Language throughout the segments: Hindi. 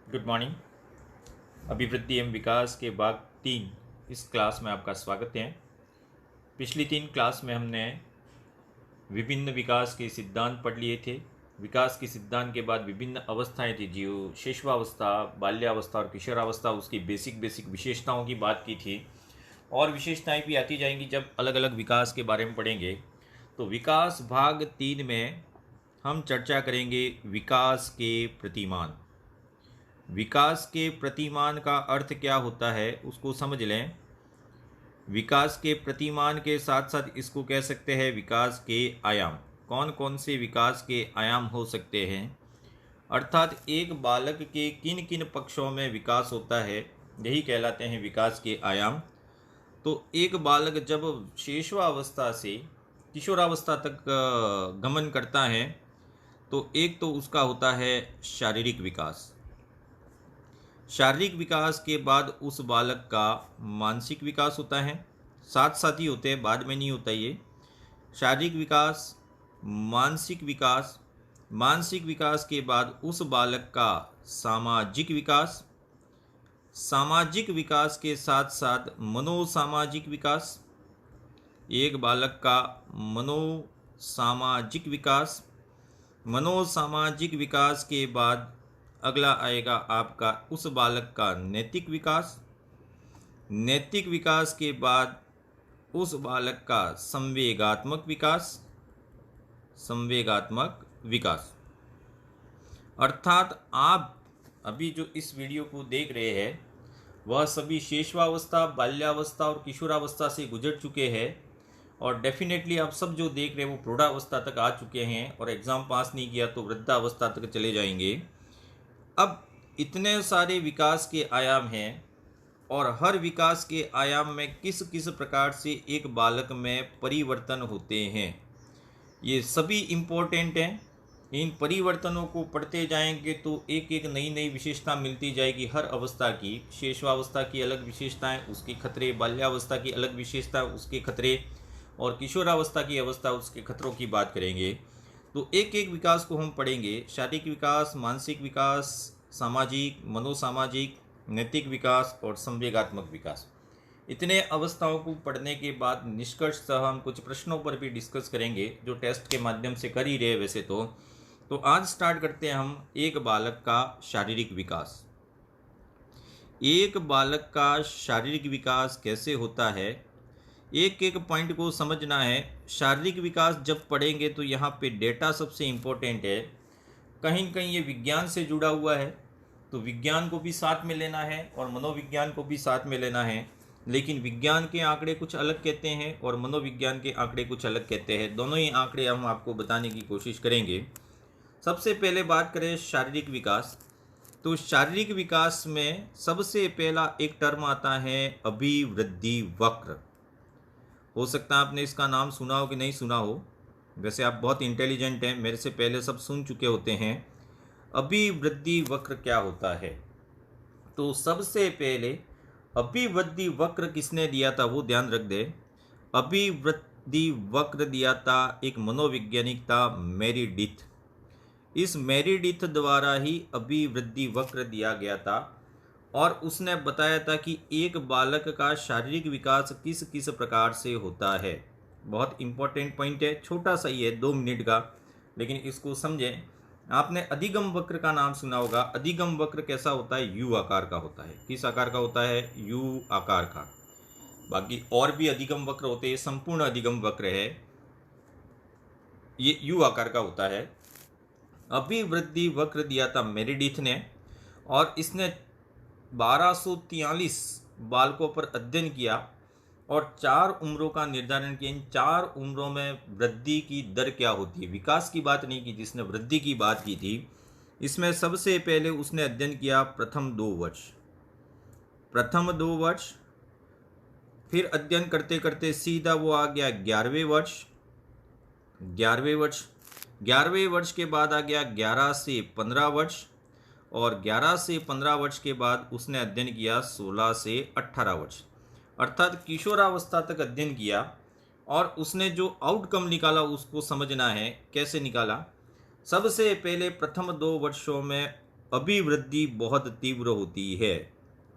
Good morning. अभिवृद्धि एवं विकास के भाग 3 इस क्लास में आपका स्वागत है। पिछली 3 क्लास में हमने विभिन्न विकास के सिद्धांत पढ़ लिए थे। विकास के सिद्धांत के बाद विभिन्न अवस्थाएं थी, जो शिशुवावस्था, बाल्यावस्था और किशोरावस्था, उसकी बेसिक विशेषताओं की बात की थी। और विशेषताएं भी आती जाएंगी जब अलग अलग विकास के बारे में पढ़ेंगे। तो विकास भाग 3 में हम चर्चा करेंगे विकास के प्रतिमान। विकास के प्रतिमान का अर्थ क्या होता है उसको समझ लें। विकास के प्रतिमान के साथ साथ इसको कह सकते हैं विकास के आयाम। कौन कौन से विकास के आयाम हो सकते हैं, अर्थात एक बालक के किन किन पक्षों में विकास होता है, यही कहलाते हैं विकास के आयाम। तो एक बालक जब शिशुवावस्था से किशोरावस्था तक गमन करता है तो एक तो उसका होता है शारीरिक विकास। शारीरिक विकास के बाद उस बालक का मानसिक विकास होता है, साथ साथ ही होते हैं, बाद में नहीं होता ये। शारीरिक विकास, मानसिक विकास, मानसिक विकास के बाद उस बालक का सामाजिक विकास, सामाजिक विकास के साथ साथ मनोसामाजिक विकास, एक बालक का मनोसामाजिक विकास। मनोसामाजिक विकास के बाद अगला आएगा आपका उस बालक का नैतिक विकास। नैतिक विकास के बाद उस बालक का संवेगात्मक विकास। संवेगात्मक विकास अर्थात आप अभी जो इस वीडियो को देख रहे हैं वह सभी शिशुवावस्था, बाल्यावस्था और किशोरावस्था से गुजर चुके हैं। और डेफिनेटली आप सब जो देख रहे हैं वो प्रौढ़ावस्था तक आ चुके हैं, और एग्ज़ाम पास नहीं किया तो वृद्धावस्था तक चले जाएंगे। अब इतने सारे विकास के आयाम हैं और हर विकास के आयाम में किस किस प्रकार से एक बालक में परिवर्तन होते हैं, ये सभी इम्पोर्टेंट हैं। इन परिवर्तनों को पढ़ते जाएंगे तो एक एक नई नई विशेषता मिलती जाएगी हर अवस्था की। शिशुवावस्था की अलग विशेषताएं, उसके खतरे, बाल्यावस्था की अलग विशेषता, उसके खतरे, और किशोरावस्था की अवस्था, उसके खतरों की बात करेंगे। तो एक एक विकास को हम पढ़ेंगे। शारीरिक विकास, मानसिक विकास, सामाजिक, मनोसामाजिक, नैतिक विकास और संवेगात्मक विकास। इतने अवस्थाओं को पढ़ने के बाद निष्कर्षतः हम कुछ प्रश्नों पर भी डिस्कस करेंगे जो टेस्ट के माध्यम से कर ही रहे वैसे तो आज स्टार्ट करते हैं हम एक बालक का शारीरिक विकास। एक बालक का शारीरिक विकास कैसे होता है, एक एक पॉइंट को समझना है। शारीरिक विकास जब पढ़ेंगे तो यहाँ पे डेटा सबसे इम्पोर्टेंट है। कहीं न कहीं ये विज्ञान से जुड़ा हुआ है तो विज्ञान को भी साथ में लेना है और मनोविज्ञान को भी साथ में लेना है। लेकिन विज्ञान के आंकड़े कुछ अलग कहते हैं और मनोविज्ञान के आंकड़े कुछ अलग कहते हैं। दोनों ही आंकड़े हम आपको बताने की कोशिश करेंगे। सबसे पहले बात करें शारीरिक विकास, तो शारीरिक विकास में सबसे पहला एक टर्म आता है अभिवृद्धि वक्र। हो सकता है आपने इसका नाम सुना हो कि नहीं सुना हो, वैसे आप बहुत इंटेलिजेंट हैं, मेरे से पहले सब सुन चुके होते हैं। अभिवृद्धि वक्र क्या होता है, तो सबसे पहले अभिवृद्धि वक्र किसने दिया था वो ध्यान रख दे। अभिवृद्धि वक्र दिया था एक मनोवैज्ञानिक था, मेरिडिथ। इस मेरिडिथ द्वारा ही अभिवृद्धि वक्र दिया गया था और उसने बताया था कि एक बालक का शारीरिक विकास किस किस प्रकार से होता है। बहुत इंपॉर्टेंट पॉइंट है, छोटा सा ही है, 2 मिनट का, लेकिन इसको समझें। आपने अधिगम वक्र का नाम सुना होगा। अधिगम वक्र कैसा होता है, यू आकार का होता है। किस आकार का होता है, यू आकार का। बाकी और भी अधिगम वक्र होते हैं, संपूर्ण अधिगम वक्र है, ये यू आकार का होता है। अभिवृद्धि वक्र दिया था मेरिडिथ ने और इसने 1243 बालकों पर अध्ययन किया और 4 उम्रों का निर्धारण किया। इन 4 उम्रों में वृद्धि की दर क्या होती है, विकास की बात नहीं की, जिसने वृद्धि की बात की थी। इसमें सबसे पहले उसने अध्ययन किया प्रथम 2 वर्ष, प्रथम 2 वर्ष। फिर अध्ययन करते करते सीधा वो आ गया 11वें वर्ष, 11वें वर्ष। 11वें वर्ष के बाद आ गया 11 से 15 वर्ष, और 11 से 15 वर्ष के बाद उसने अध्ययन किया 16 से 18 वर्ष, अर्थात किशोरावस्था तक अध्ययन किया। और उसने जो आउटकम निकाला उसको समझना है। कैसे निकाला, सबसे पहले प्रथम 2 वर्षों में अभिवृद्धि बहुत तीव्र होती है।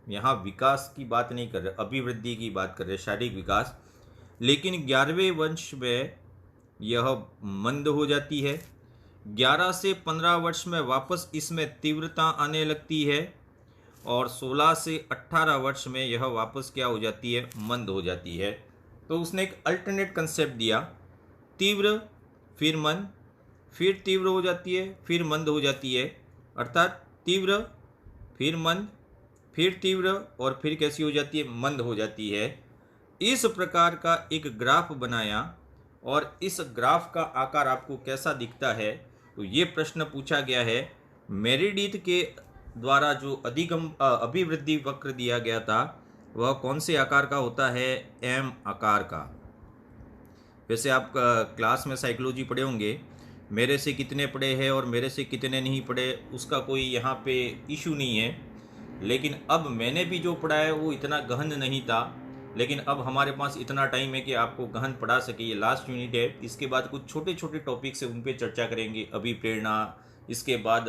यहाँ विकास की बात नहीं कर रहे, अभिवृद्धि की बात कर रहे, शारीरिक विकास। लेकिन 11वें वर्ष में यह मंद हो जाती है। 11 से 15 वर्ष में वापस इसमें तीव्रता आने लगती है और 16 से 18 वर्ष में यह वापस क्या हो जाती है, मंद हो जाती है। तो उसने एक अल्टरनेट कंसेप्ट दिया, तीव्र फिर मंद, फिर तीव्र हो जाती है, फिर मंद हो जाती है, अर्थात तीव्र फिर मंद, फिर तीव्र और फिर कैसी हो जाती है, मंद हो जाती है। इस प्रकार का एक ग्राफ बनाया और इस ग्राफ का आकार आपको कैसा दिखता है, तो ये प्रश्न पूछा गया है। मेरिडिथ के द्वारा जो अभिवृद्धि वक्र दिया गया था वह कौन से आकार का होता है, एम आकार का। वैसे आप क्लास में साइकोलॉजी पढ़े होंगे, मेरे से कितने पढ़े हैं और मेरे से कितने नहीं पढ़े उसका कोई यहाँ पे इशू नहीं है। लेकिन अब मैंने भी जो पढ़ा है वो इतना गहन नहीं था, लेकिन अब हमारे पास इतना टाइम है कि आपको गहन पढ़ा सके। ये लास्ट यूनिट है, इसके बाद कुछ छोटे छोटे टॉपिक्स है उन पे चर्चा करेंगे। अभिप्रेरणा, इसके बाद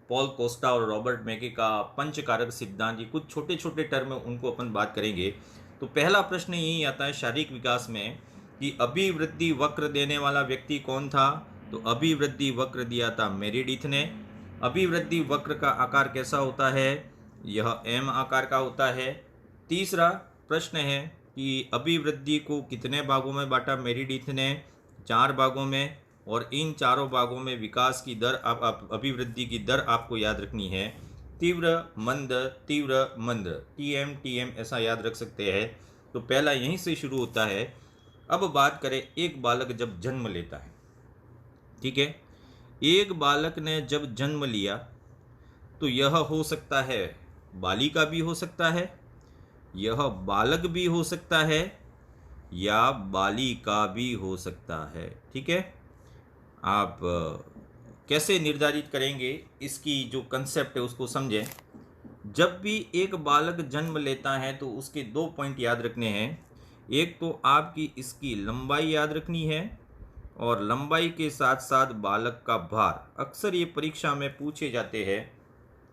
पॉल कोस्टा और रॉबर्ट मैके का पंचकारक सिद्धांत, ये कुछ छोटे छोटे टर्म उनको अपन बात करेंगे। तो पहला प्रश्न यही आता है शारीरिक विकास में कि अभिवृद्धि वक्र देने वाला व्यक्ति कौन था, तो अभिवृद्धि वक्र दिया था मेरिडिथ ने। अभिवृद्धि वक्र का आकार कैसा होता है, यह एम आकार का होता है। तीसरा प्रश्न है कि अभिवृद्धि को कितने भागों में बांटा मेरिडिथ ने, 4 भागों में, और इन चारों भागों में विकास की दर, आप अभिवृद्धि की दर आपको याद रखनी है, तीव्र मंद, तीव्र मंद, TM ऐसा याद रख सकते हैं। तो पहला यहीं से शुरू होता है। अब बात करें एक बालक जब जन्म लेता है, ठीक है, एक बालक ने जब जन्म लिया तो यह हो सकता है बालिका भी हो सकता है, यह बालक भी हो सकता है, या बालिका भी हो सकता है, ठीक है। आप कैसे निर्धारित करेंगे, इसकी जो कंसेप्ट है उसको समझें। जब भी एक बालक जन्म लेता है तो उसके 2 पॉइंट याद रखने हैं। एक तो आपकी इसकी लंबाई याद रखनी है, और लंबाई के साथ साथ बालक का भार। अक्सर ये परीक्षा में पूछे जाते हैं।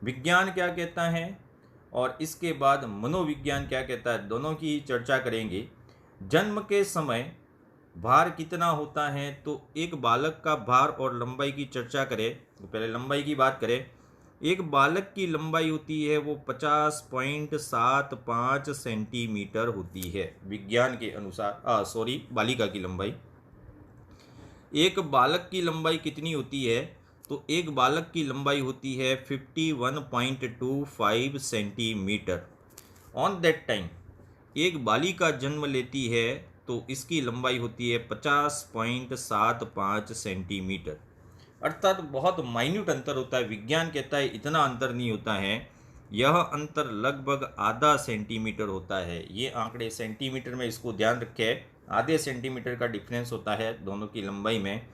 विज्ञान क्या कहता है और इसके बाद मनोविज्ञान क्या कहता है, दोनों की चर्चा करेंगे। जन्म के समय भार कितना होता है, तो एक बालक का भार और लंबाई की चर्चा करें तो पहले लंबाई की बात करें। एक बालक की लंबाई होती है वो 50.75 सेंटीमीटर होती है विज्ञान के अनुसार। बालिका की लंबाई। एक बालक की लंबाई कितनी होती है, तो एक बालक की लंबाई होती है 51.25 सेंटीमीटर। ऑन दैट टाइम एक बालिका जन्म लेती है तो इसकी लंबाई होती है 50.75 सेंटीमीटर। अर्थात बहुत माइन्यूट अंतर होता है। विज्ञान कहता है इतना अंतर नहीं होता है, यह अंतर लगभग आधा सेंटीमीटर होता है। ये आंकड़े सेंटीमीटर में, इसको ध्यान रखें, आधे सेंटीमीटर का डिफरेंस होता है दोनों की लंबाई में।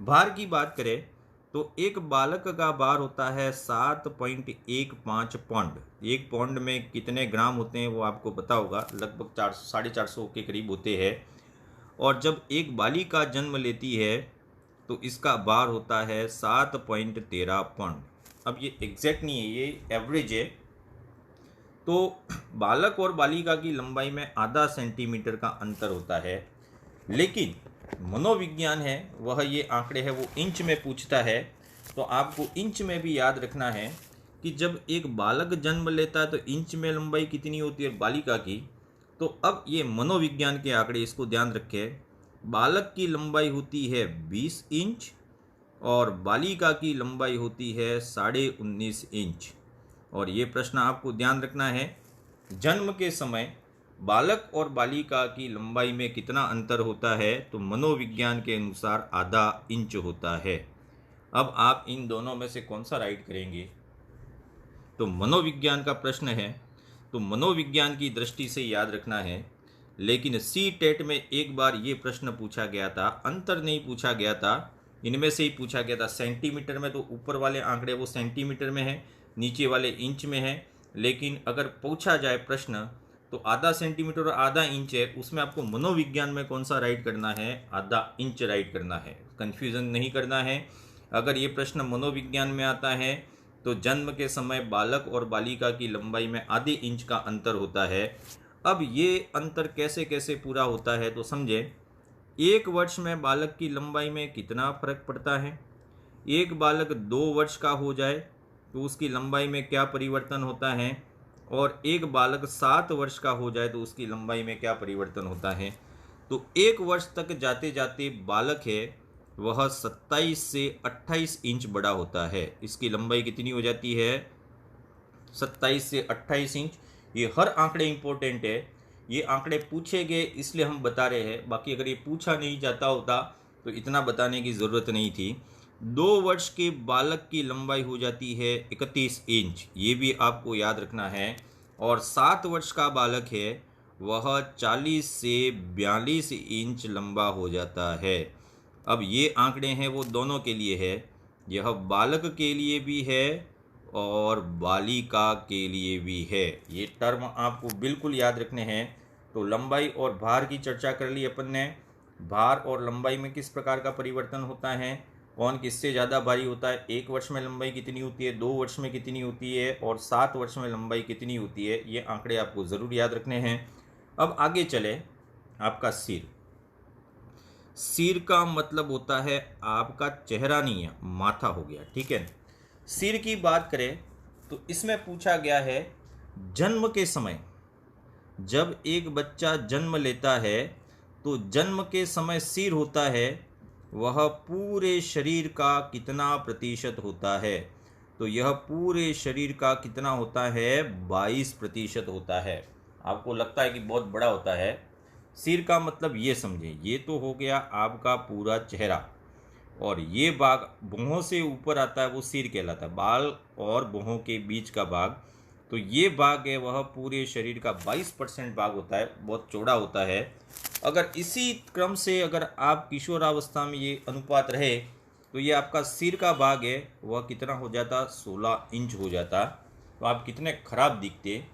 भार की बात करें तो एक बालक का भार होता है 7.15 पौंड। एक पौंड में कितने ग्राम होते हैं वो आपको पता होगा, लगभग 400-450 के करीब होते हैं। और जब एक बालिका जन्म लेती है तो इसका भार होता है 7.13 पौंड। अब ये एग्जैक्ट नहीं है, ये एवरेज है। तो बालक और बालिका की लंबाई में आधा सेंटीमीटर का अंतर होता है। लेकिन मनोविज्ञान है वह ये आंकड़े है वो इंच में पूछता है। तो आपको इंच में भी याद रखना है कि जब एक बालक जन्म लेता है तो इंच में लंबाई कितनी होती है बालिका की। तो अब ये मनोविज्ञान के आंकड़े, इसको ध्यान रखें। बालक की लंबाई होती है 20 इंच और बालिका की लंबाई होती है 19.5 इंच। और ये प्रश्न आपको ध्यान रखना है, जन्म के समय बालक और बालिका की लंबाई में कितना अंतर होता है, तो मनोविज्ञान के अनुसार आधा इंच होता है। अब आप इन दोनों में से कौन सा राइट करेंगे, तो मनोविज्ञान का प्रश्न है तो मनोविज्ञान की दृष्टि से याद रखना है। लेकिन CTET में एक बार ये प्रश्न पूछा गया था, अंतर नहीं पूछा गया था, इनमें से ही पूछा गया था सेंटीमीटर में। तो ऊपर वाले आंकड़े वो सेंटीमीटर में है, नीचे वाले इंच में है। लेकिन अगर पूछा जाए प्रश्न तो आधा सेंटीमीटर और आधा इंच है, उसमें आपको मनोविज्ञान में कौन सा राइट करना है, आधा इंच राइट करना है। कन्फ्यूज़न नहीं करना है। अगर ये प्रश्न मनोविज्ञान में आता है तो जन्म के समय बालक और बालिका की लंबाई में आधे इंच का अंतर होता है। अब ये अंतर कैसे कैसे पूरा होता है तो समझे। 1 वर्ष में बालक की लंबाई में कितना फर्क पड़ता है। एक बालक 2 वर्ष का हो जाए तो उसकी लंबाई में क्या परिवर्तन होता है, और एक बालक 7 वर्ष का हो जाए तो उसकी लंबाई में क्या परिवर्तन होता है। तो 1 वर्ष तक जाते जाते बालक है वह 27 से 28 इंच बड़ा होता है। इसकी लंबाई कितनी हो जाती है, 27 से 28 इंच। ये हर आंकड़े इंपॉर्टेंट है, ये आंकड़े पूछे गए इसलिए हम बता रहे हैं, बाकी अगर ये पूछा नहीं जाता होता तो इतना बताने की ज़रूरत नहीं थी। 2 वर्ष के बालक की लंबाई हो जाती है 31 इंच, ये भी आपको याद रखना है। और 7 वर्ष का बालक है वह 40 से 42 इंच लंबा हो जाता है। अब ये आंकड़े हैं वो दोनों के लिए है, यह बालक के लिए भी है और बालिका के लिए भी है। ये टर्म आपको बिल्कुल याद रखने हैं। तो लंबाई और भार की चर्चा कर ली अपन ने। भार और लंबाई में किस प्रकार का परिवर्तन होता है, कौन किससे ज़्यादा भारी होता है, 1 वर्ष में लंबाई कितनी होती है, 2 वर्ष में कितनी होती है और 7 वर्ष में लंबाई कितनी होती है, ये आंकड़े आपको ज़रूर याद रखने हैं। अब आगे चले, आपका सिर। सिर का मतलब होता है आपका चेहरा नहीं है, माथा हो गया, ठीक है। सिर की बात करें तो इसमें पूछा गया है जन्म के समय, जब एक बच्चा जन्म लेता है तो जन्म के समय सिर होता है वह पूरे शरीर का कितना प्रतिशत होता है। तो यह पूरे शरीर का कितना होता है, 22% होता है। आपको लगता है कि बहुत बड़ा होता है। सिर का मतलब ये समझें, ये तो हो गया आपका पूरा चेहरा, और ये भाग भौहों से ऊपर आता है वो सिर कहलाता है, बाल और भौहों के बीच का भाग। तो ये भाग है वह पूरे शरीर का 22% भाग होता है, बहुत चौड़ा होता है। अगर इसी क्रम से अगर आप किशोरावस्था में ये अनुपात रहे तो ये आपका सिर का भाग है वह कितना हो जाता, 16 इंच हो जाता। तो आप कितने खराब दिखते।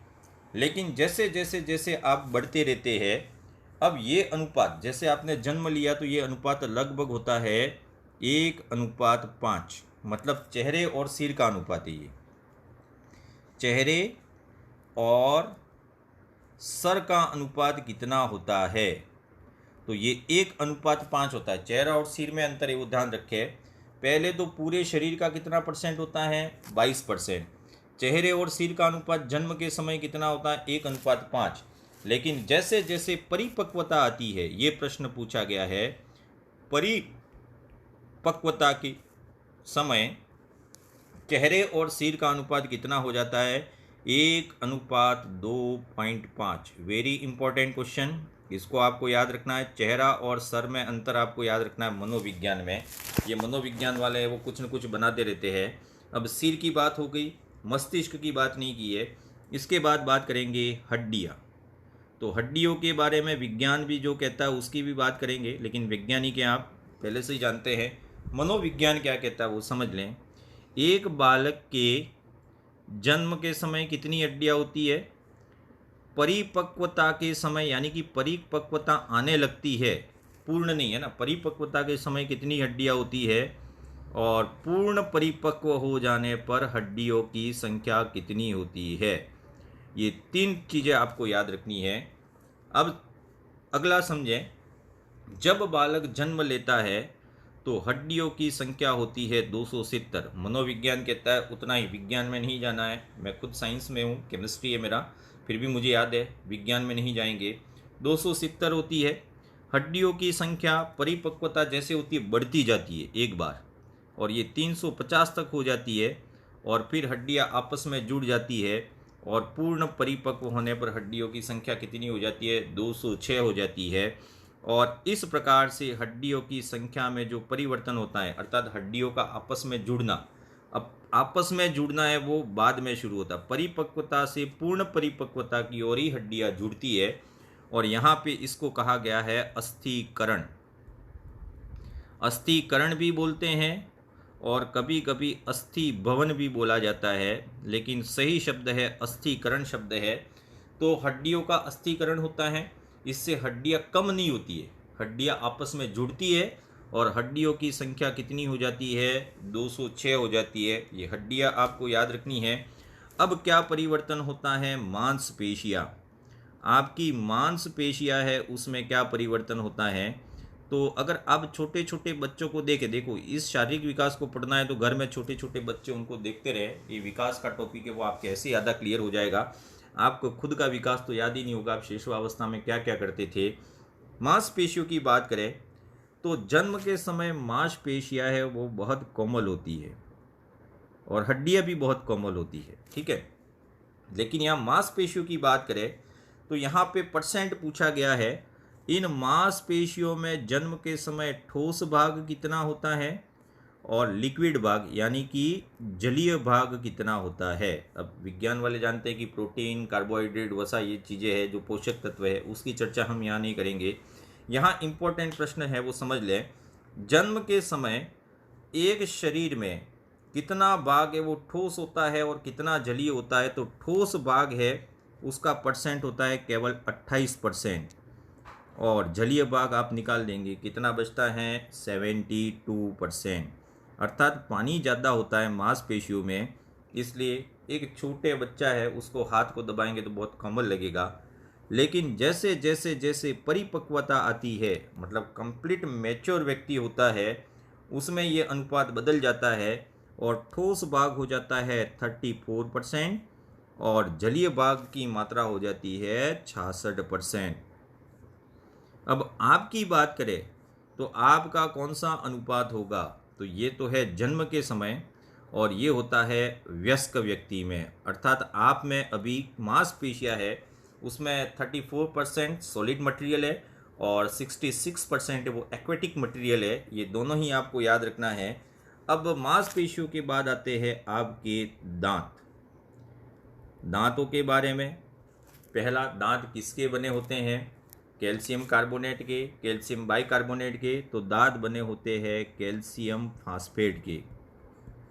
लेकिन जैसे जैसे जैसे आप बढ़ते रहते हैं, अब ये अनुपात, जैसे आपने जन्म लिया तो ये अनुपात लगभग होता है 1:5, मतलब चेहरे और सिर का अनुपात है ये। चेहरे और सर का अनुपात कितना होता है, तो ये 1:5 होता है। चेहरा और सिर में अंतर है वो ध्यान रखें। पहले तो पूरे शरीर का कितना परसेंट होता है, 22%। चेहरे और सिर का अनुपात जन्म के समय कितना होता है, 1:5। लेकिन जैसे जैसे परिपक्वता आती है, ये प्रश्न पूछा गया है, परिपक्वता के समय चेहरे और सिर का अनुपात कितना हो जाता है, 1:2.5। वेरी इंपॉर्टेंट क्वेश्चन, इसको आपको याद रखना है। चेहरा और सर में अंतर आपको याद रखना है मनोविज्ञान में। ये मनोविज्ञान वाले हैं वो कुछ न कुछ बनाते रहते हैं। अब सिर की बात हो गई, मस्तिष्क की बात नहीं की है। इसके बाद बात करेंगे हड्डियाँ। तो हड्डियों के बारे में विज्ञान भी जो कहता है उसकी भी बात करेंगे, लेकिन वैज्ञानिक हैं आप पहले से ही जानते हैं। मनोविज्ञान क्या कहता है वो समझ लें। एक बालक के जन्म के समय कितनी हड्डियाँ होती है, परिपक्वता के समय, यानी कि परिपक्वता आने लगती है, पूर्ण नहीं है ना, परिपक्वता के समय कितनी हड्डियाँ होती है, और पूर्ण परिपक्व हो जाने पर हड्डियों की संख्या कितनी होती है। ये 3 चीज़ें आपको याद रखनी है। अब अगला समझें, जब बालक जन्म लेता है तो हड्डियों की संख्या होती है 270। मनोविज्ञान कहता है उतना ही, विज्ञान में नहीं जाना है। मैं खुद साइंस में हूँ, केमिस्ट्री है मेरा, फिर भी मुझे याद है, विज्ञान में नहीं जाएंगे। 270 होती है हड्डियों की संख्या। परिपक्वता जैसे होती है बढ़ती जाती है एक बार, और ये 350 तक हो जाती है, और फिर हड्डियाँ आपस में जुड़ जाती है, और पूर्ण परिपक्व होने पर हड्डियों की संख्या कितनी हो जाती है, 206 हो जाती है। और इस प्रकार से हड्डियों की संख्या में जो परिवर्तन होता है, अर्थात हड्डियों का आपस में जुड़ना, अब आपस में जुड़ना है वो बाद में शुरू होता है। परिपक्वता से पूर्ण परिपक्वता की ओर ही हड्डियाँ जुड़ती है, और यहाँ पे इसको कहा गया है अस्थिकरण। अस्थिकरण भी बोलते हैं और कभी कभी अस्थि भवन भी बोला जाता है, लेकिन सही शब्द है अस्थिकरण शब्द है। तो हड्डियों का अस्थिकरण होता है, इससे हड्डियाँ कम नहीं होती है, हड्डियाँ आपस में जुड़ती है और हड्डियों की संख्या कितनी हो जाती है, 206 हो जाती है। ये हड्डियाँ आपको याद रखनी है। अब क्या परिवर्तन होता है, मांसपेशियाँ। आपकी मांसपेशियाँ है उसमें क्या परिवर्तन होता है। तो अगर आप छोटे छोटे बच्चों को देखें, देखो इस शारीरिक विकास को पढ़ना है तो घर में छोटे छोटे बच्चे उनको देखते रहे। ये विकास का टॉपिक है वो आपके ऐसे ज़्यादा क्लियर हो जाएगा। आपको खुद का विकास तो याद ही नहीं होगा, आप शिशुअवस्था में क्या क्या करते थे। मांसपेशियों की बात करें तो जन्म के समय मांसपेशियाँ है वो बहुत कोमल होती है और हड्डियाँ भी बहुत कोमल होती है, ठीक है। लेकिन यहाँ मांसपेशियों की बात करें तो यहाँ पे परसेंट पूछा गया है। इन मांसपेशियों में जन्म के समय ठोस भाग कितना होता है और लिक्विड भाग यानी कि जलीय भाग कितना होता है। अब विज्ञान वाले जानते हैं कि प्रोटीन, कार्बोहाइड्रेट, वसा ये चीज़ें हैं जो पोषक तत्व है, उसकी चर्चा हम यहाँ नहीं करेंगे। यहाँ इम्पोर्टेंट प्रश्न है वो समझ लें। जन्म के समय एक शरीर में कितना भाग है वो ठोस होता है और कितना जलीय होता है। तो ठोस भाग है उसका परसेंट होता है केवल 28% और जलीय भाग आप निकाल देंगे, कितना बचता है 72%। अर्थात पानी ज़्यादा होता है मांसपेशियों में, इसलिए एक छोटे बच्चा है उसको हाथ को दबाएंगे तो बहुत कोमल लगेगा। लेकिन जैसे जैसे जैसे परिपक्वता आती है, मतलब कंप्लीट मैच्योर व्यक्ति होता है, उसमें ये अनुपात बदल जाता है और ठोस भाग हो जाता है 34% और जलीय भाग की मात्रा हो जाती है 66%। अब आपकी बात करें तो आपका कौन सा अनुपात होगा, तो ये तो है जन्म के समय और ये होता है वयस्क व्यक्ति में। अर्थात आप में अभी मांसपेशियाँ है उसमें 34% सॉलिड मटेरियल है और 66% वो एक्वेटिक मटेरियल है। ये दोनों ही आपको याद रखना है। अब मांसपेशियों के बाद आते हैं आपके दांत। दांतों के बारे में, पहला, दांत किसके बने होते हैं, कैल्शियम कार्बोनेट के, कैल्शियम बाइकार्बोनेट के। तो दांत बने होते हैं कैल्शियम फास्फेट के,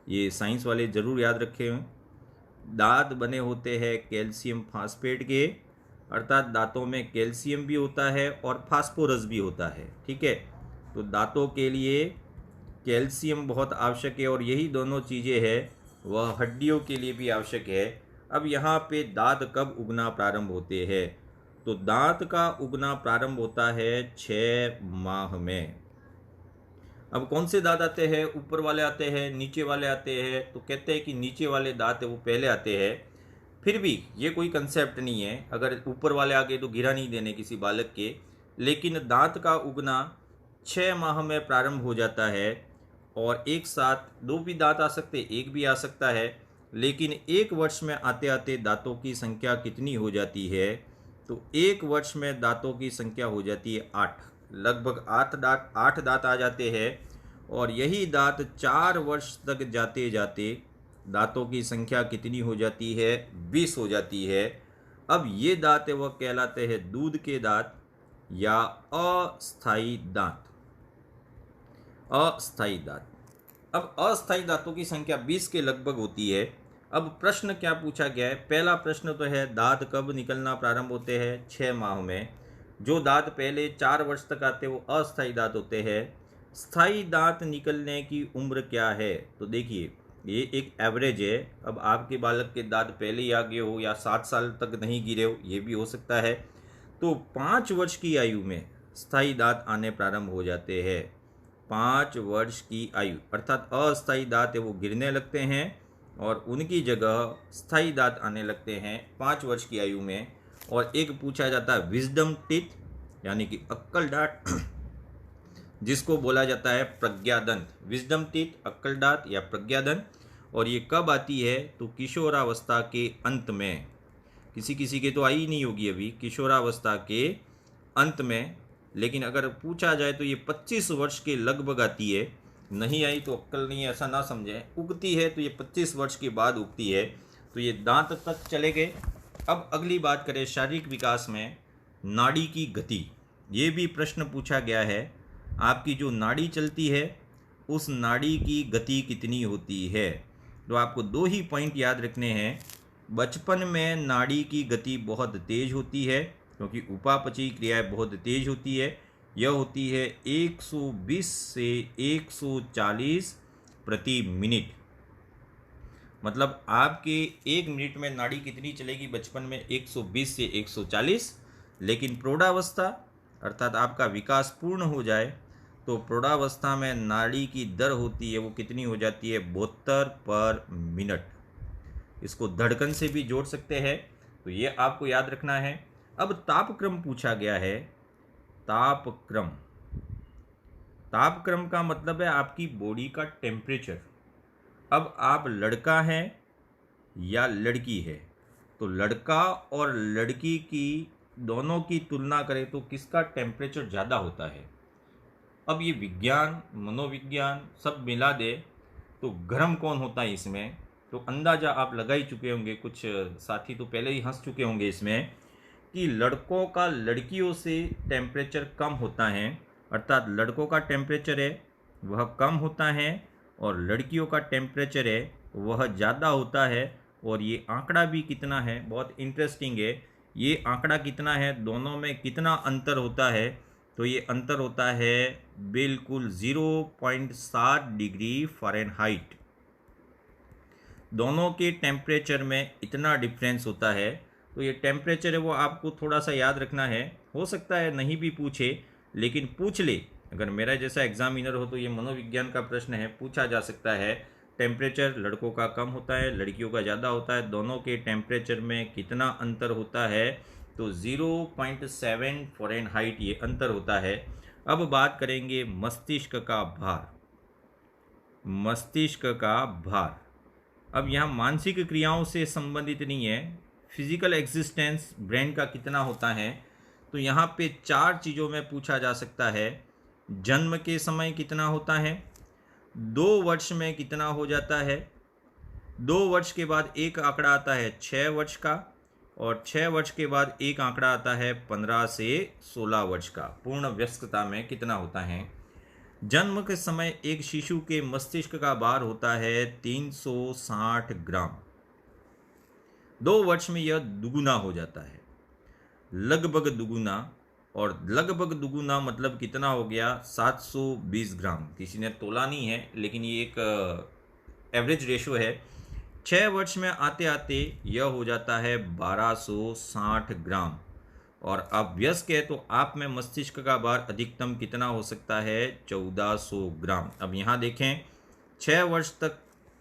ये साइंस वाले ज़रूर याद रखे हुए। दांत बने होते हैं कैल्शियम फास्फेट के, अर्थात दांतों में कैल्शियम भी होता है और फास्फोरस भी होता है, ठीक है। तो दांतों के लिए कैल्शियम बहुत आवश्यक है और यही दोनों चीज़ें हैं वह हड्डियों के लिए भी आवश्यक है। अब यहाँ पे दांत कब उगना प्रारंभ होते हैं, तो दांत का उगना प्रारंभ होता है 6 माह में। अब कौन से दांत आते हैं, ऊपर वाले आते हैं, नीचे वाले आते हैं। तो कहते हैं कि नीचे वाले दांत है वो पहले आते हैं। फिर भी ये कोई कंसेप्ट नहीं है, अगर ऊपर वाले आ गए तो गिरा नहीं देने किसी बालक के। लेकिन दांत का उगना 6 माह में प्रारंभ हो जाता है और एक साथ 2 भी दांत आ सकते, एक भी आ सकता है। लेकिन 1 वर्ष में आते आते दांतों की संख्या कितनी हो जाती है, तो 1 वर्ष में दांतों की संख्या हो जाती है 8, लगभग 8 दांत आ जाते हैं। और यही दांत 4 वर्ष तक जाते जाते दांतों की संख्या कितनी हो जाती है, 20 हो जाती है। अब ये दांत है वह कहलाते हैं दूध के दांत या अस्थाई दांत। अस्थाई दांत, अब अस्थाई दांतों की संख्या 20 के लगभग होती है। अब प्रश्न क्या पूछा गया है, पहला प्रश्न तो है दांत कब निकलना प्रारंभ होते हैं, 6 माह में। जो दांत पहले 4 वर्ष तक आते हैं वो अस्थाई दांत होते हैं। स्थाई दांत निकलने की उम्र क्या है, तो देखिए ये एक एवरेज है। अब आपके बालक के दांत पहले ही आ गए हो या 7 साल तक नहीं गिरे हो, ये भी हो सकता है। तो 5 वर्ष की आयु में स्थाई दांत आने प्रारंभ हो जाते हैं। 5 वर्ष की आयु, अर्थात अस्थाई दांत है वो गिरने लगते हैं और उनकी जगह स्थाई दांत आने लगते हैं 5 वर्ष की आयु में। और एक पूछा जाता है विजडम टीथ, यानी कि अक्कल दांत, जिसको बोला जाता है प्रज्ञादंत। विजडम टीथ, अक्कल दांत या प्रज्ञादंत। और ये कब आती है, तो किशोरावस्था के अंत में। किसी किसी के तो आई ही नहीं होगी अभी, किशोरावस्था के अंत में। लेकिन अगर पूछा जाए तो ये 25 वर्ष के लगभग आती है। नहीं आई तो अक्कल नहीं है ऐसा ना समझें, उगती है तो ये 25 वर्ष के बाद उगती है। तो ये दांत तक चले गए। अब अगली बात करें शारीरिक विकास में नाड़ी की गति। ये भी प्रश्न पूछा गया है, आपकी जो नाड़ी चलती है उस नाड़ी की गति कितनी होती है। तो आपको 2 ही पॉइंट याद रखने हैं। बचपन में नाड़ी की गति बहुत तेज होती है क्योंकि उपापचयी क्रियाएं बहुत तेज होती है। यह होती है 120 से 140 प्रति मिनट। मतलब आपके 1 मिनट में नाड़ी कितनी चलेगी बचपन में? 120 से 140। लेकिन प्रौढ़ावस्था अर्थात आपका विकास पूर्ण हो जाए तो प्रौढ़ावस्था में नाड़ी की दर होती है वो कितनी हो जाती है? 72 पर मिनट। इसको धड़कन से भी जोड़ सकते हैं, तो ये आपको याद रखना है। अब तापक्रम पूछा गया है। तापक्रम, तापक्रम का मतलब है आपकी बॉडी का टेम्परेचर। अब आप लड़का हैं या लड़की है, तो लड़का और लड़की की दोनों की तुलना करें तो किसका टेम्परेचर ज़्यादा होता है? अब ये विज्ञान मनोविज्ञान सब मिला दे तो गर्म कौन होता है इसमें, तो अंदाज़ा आप लगा ही चुके होंगे। कुछ साथी तो पहले ही हंस चुके होंगे इसमें कि लड़कों का लड़कियों से टेम्परेचर कम होता है, अर्थात लड़कों का टेम्परेचर है वह कम होता है और लड़कियों का टेम्परेचर है वह ज़्यादा होता है। और ये आंकड़ा भी कितना है, बहुत इंटरेस्टिंग है। ये आंकड़ा कितना है, दोनों में कितना अंतर होता है? तो ये अंतर होता है बिल्कुल 0.7 डिग्री फ़ारेनहाइट। दोनों के टेम्परेचर में इतना डिफरेंस होता है। तो ये टेम्परेचर है वो आपको थोड़ा सा याद रखना है। हो सकता है नहीं भी पूछे, लेकिन पूछ ले। अगर मेरा जैसा एग्जामिनर हो तो ये मनोविज्ञान का प्रश्न है, पूछा जा सकता है। टेम्परेचर लड़कों का कम होता है, लड़कियों का ज़्यादा होता है, दोनों के टेम्परेचर में कितना अंतर होता है? तो 0.7 फ़ारेनहाइट ये अंतर होता है। अब बात करेंगे मस्तिष्क का भार। मस्तिष्क का भार अब यहाँ मानसिक क्रियाओं से संबंधित नहीं है, फिजिकल एग्जिस्टेंस ब्रेन का कितना होता है। तो यहाँ पे 4 चीज़ों में पूछा जा सकता है। जन्म के समय कितना होता है, 2 वर्ष में कितना हो जाता है, 2 वर्ष के बाद एक आंकड़ा आता है 6 वर्ष का, और 6 वर्ष के बाद एक आंकड़ा आता है 15 से 16 वर्ष का। पूर्ण वयस्कता में कितना होता है? जन्म के समय एक शिशु के मस्तिष्क का भार होता है 360 ग्राम। 2 वर्ष में यह दुगुना हो जाता है, लगभग दुगुना। और लगभग दुगुना मतलब कितना हो गया? 720 ग्राम। किसी ने तोला नहीं है, लेकिन ये एक एवरेज रेशो है। 6 वर्ष में आते आते यह हो जाता है 1260 ग्राम। और अब वयस्क है तो आप में मस्तिष्क का भार अधिकतम कितना हो सकता है? 1400 ग्राम। अब यहाँ देखें, 6 वर्ष तक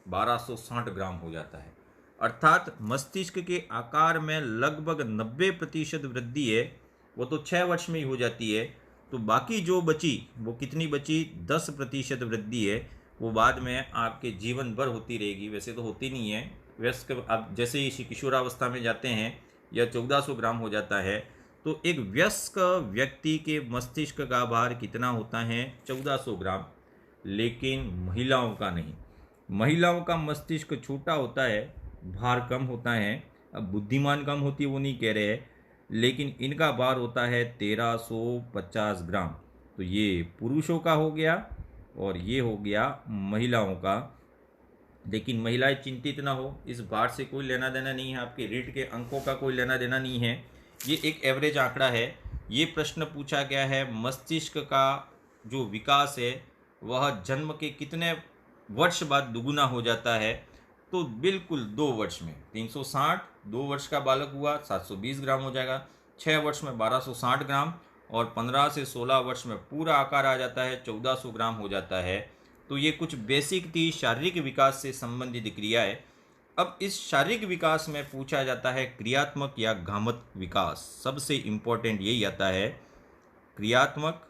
1260 ग्राम हो जाता है, अर्थात मस्तिष्क के आकार में लगभग 90% वृद्धि है। वो तो 6 वर्ष में ही हो जाती है। तो बाकी जो बची वो कितनी बची? 10% वृद्धि है। वो बाद में आपके जीवन भर होती रहेगी, वैसे तो होती नहीं है। वयस्क आप जैसे ही किशोरावस्था में जाते हैं यह 1400 ग्राम हो जाता है। तो एक वयस्क व्यक्ति के मस्तिष्क का भार कितना होता है? 1400 ग्राम। लेकिन महिलाओं का नहीं, महिलाओं का मस्तिष्क छोटा होता है, भार कम होता है। अब बुद्धिमान कम होती है वो नहीं कह रहे हैं, लेकिन इनका भार होता है 1350 ग्राम। तो ये पुरुषों का हो गया और ये हो गया महिलाओं का। लेकिन महिलाएं चिंतित ना हो, इस भार से कोई लेना देना नहीं है, आपके रीढ़ के अंकों का कोई लेना देना नहीं है। ये एक एवरेज आंकड़ा है। ये प्रश्न पूछा गया है मस्तिष्क का जो विकास है वह जन्म के कितने वर्ष बाद दुगुना हो जाता है? तो बिल्कुल 2 वर्ष में 360, 2 वर्ष का बालक हुआ 720 ग्राम हो जाएगा, 6 वर्ष में 1260 ग्राम, और 15 से 16 वर्ष में पूरा आकार आ जाता है 1400 ग्राम हो जाता है। तो ये कुछ बेसिक थी शारीरिक विकास से संबंधित क्रियाएं। अब इस शारीरिक विकास में पूछा जाता है क्रियात्मक या घातक विकास। सबसे इम्पोर्टेंट यही आता है, क्रियात्मक,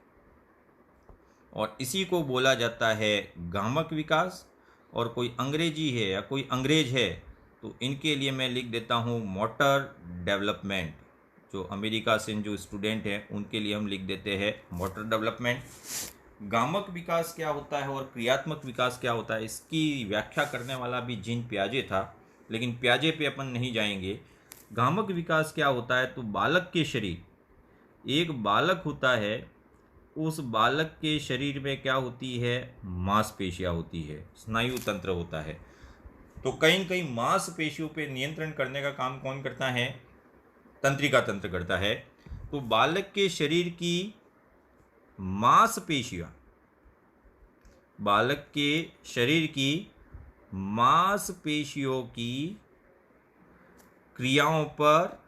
और इसी को बोला जाता है गामक विकास। और कोई अंग्रेजी है या कोई अंग्रेज है तो इनके लिए मैं लिख देता हूँ मोटर डेवलपमेंट। जो अमेरिका से जो स्टूडेंट हैं उनके लिए हम लिख देते हैं मोटर डेवलपमेंट। गामक विकास क्या होता है और क्रियात्मक विकास क्या होता है, इसकी व्याख्या करने वाला भी जीन पियाजे था, लेकिन पियाजे पे अपन नहीं जाएंगे। गामक विकास क्या होता है? तो बालक के शरीर, एक बालक होता है, उस बालक के शरीर में क्या होती है? मांसपेशियां होती है, स्नायु तंत्र होता है। तो कहीं कहीं मांसपेशियों पे नियंत्रण करने का काम कौन करता है? तंत्रिका तंत्र करता है। तो बालक के शरीर की मांसपेशियां, बालक के शरीर की मांसपेशियों की क्रियाओं पर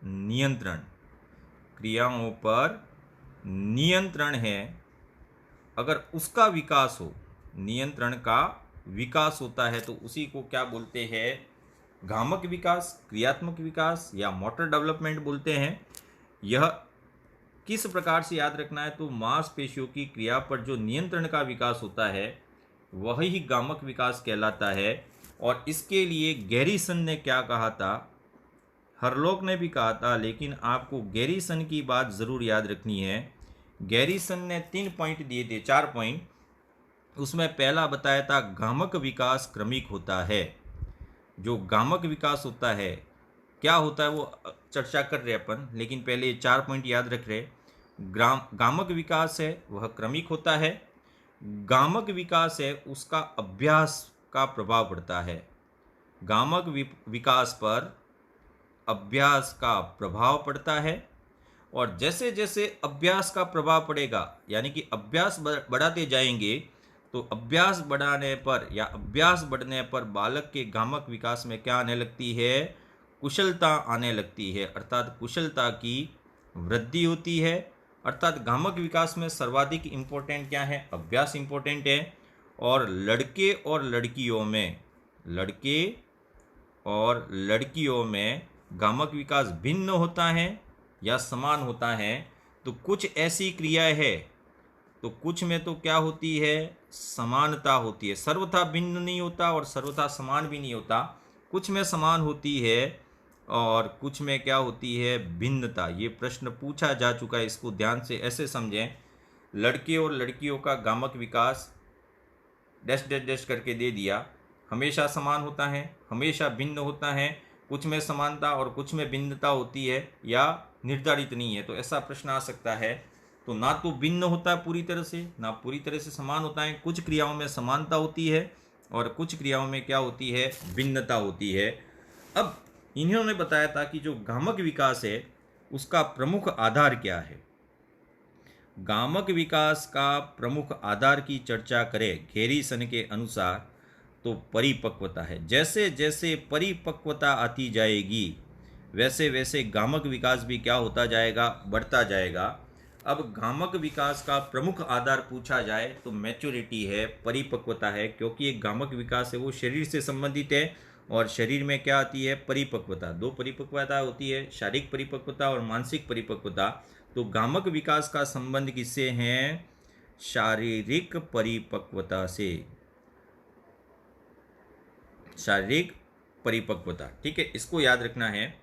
नियंत्रण, क्रियाओं पर नियंत्रण है, अगर उसका विकास हो, नियंत्रण का विकास होता है तो उसी को क्या बोलते हैं, गामक विकास, क्रियात्मक विकास या मोटर डेवलपमेंट बोलते हैं। यह किस प्रकार से याद रखना है, तो मांसपेशियों की क्रिया पर जो नियंत्रण का विकास होता है वही गामक विकास कहलाता है। और इसके लिए गैरीसन ने क्या कहा था, हरलॉक ने भी कहा था, लेकिन आपको गैरीसन की बात ज़रूर याद रखनी है। गैरीसन ने 3 पॉइंट दिए थे, 4 पॉइंट। उसमें पहला बताया था गामक विकास क्रमिक होता है। जो गामक विकास होता है क्या होता है वो चर्चा कर रहे अपन, लेकिन पहले ये 4 पॉइंट याद रख रहे। गामक विकास है वह क्रमिक होता है। गामक विकास है उसका अभ्यास का प्रभाव पड़ता है। गामक विकास पर अभ्यास का प्रभाव पड़ता है। और जैसे जैसे अभ्यास का प्रभाव पड़ेगा, यानी कि अभ्यास बढ़ाते जाएंगे, तो अभ्यास बढ़ाने पर या अभ्यास बढ़ने पर बालक के गामक विकास में क्या आने लगती है, कुशलता आने लगती है, अर्थात कुशलता की वृद्धि होती है। अर्थात गामक विकास में सर्वाधिक इम्पोर्टेंट क्या है, अभ्यास इम्पोर्टेंट है। और लड़के और लड़कियों में, लड़के और लड़कियों में गामक विकास भिन्न होता है या समान होता है। तो कुछ ऐसी क्रियाएं है, तो कुछ में तो क्या होती है, समानता होती है, सर्वथा भिन्न नहीं होता और सर्वथा समान भी नहीं होता। कुछ में समान होती है और कुछ में क्या होती है, भिन्नता। ये प्रश्न पूछा जा चुका है, इसको ध्यान से ऐसे समझें। लड़के और लड़कियों का गामक विकास डैश डैश डैश करके दे दिया, हमेशा समान होता है, हमेशा भिन्न होता है, कुछ में समानता और कुछ में भिन्नता होती है या निर्धारित नहीं है। तो ऐसा प्रश्न आ सकता है। तो ना तो भिन्न होता है पूरी तरह से, ना पूरी तरह से समान होता है। कुछ क्रियाओं में समानता होती है और कुछ क्रियाओं में क्या होती है, भिन्नता होती है। अब इन्होंने बताया था कि जो गामक विकास है उसका प्रमुख आधार क्या है। गामक विकास का प्रमुख आधार की चर्चा करें गैरीसन के अनुसार तो परिपक्वता है। जैसे जैसे परिपक्वता आती जाएगी वैसे वैसे गामक विकास भी क्या होता जाएगा, बढ़ता जाएगा। अब गामक विकास का प्रमुख आधार पूछा जाए तो मैच्योरिटी है, परिपक्वता है, क्योंकि एक गामक विकास है वो शरीर से संबंधित है और शरीर में क्या आती है, परिपक्वता। 2 परिपक्वता होती है, शारीरिक परिपक्वता और मानसिक परिपक्वता। तो गामक विकास का संबंध किससे है, शारीरिक परिपक्वता से, शारीरिक परिपक्वता। ठीक है, इसको याद रखना है।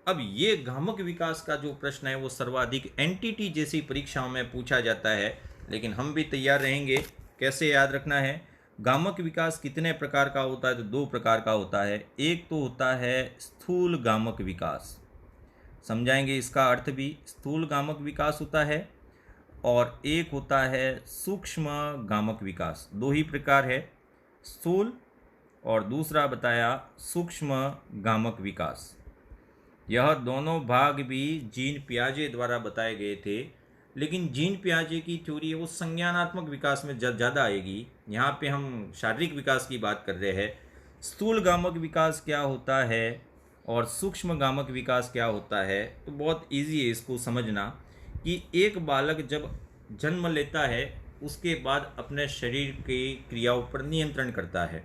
अब ये गामक विकास का जो प्रश्न है वो सर्वाधिक एनटीटी जैसी परीक्षाओं में पूछा जाता है, लेकिन हम भी तैयार रहेंगे। कैसे याद रखना है, गामक विकास कितने प्रकार का होता है, तो 2 प्रकार का होता है। एक तो होता है स्थूल गामक विकास, समझाएंगे इसका अर्थ भी। स्थूल गामक विकास होता है और एक होता है सूक्ष्म गामक विकास। 2 ही प्रकार है, स्थूल और दूसरा बताया सूक्ष्म गामक विकास। यह दोनों भाग भी जीन पियाजे द्वारा बताए गए थे, लेकिन जीन पियाजे की थ्योरी है वो संज्ञानात्मक विकास में ज़्यादा आएगी। यहाँ पे हम शारीरिक विकास की बात कर रहे हैं। स्थूल गामक विकास क्या होता है और सूक्ष्म गामक विकास क्या होता है, तो बहुत इजी है इसको समझना कि एक बालक जब जन्म लेता है उसके बाद अपने शरीर की क्रियाओं पर नियंत्रण करता है।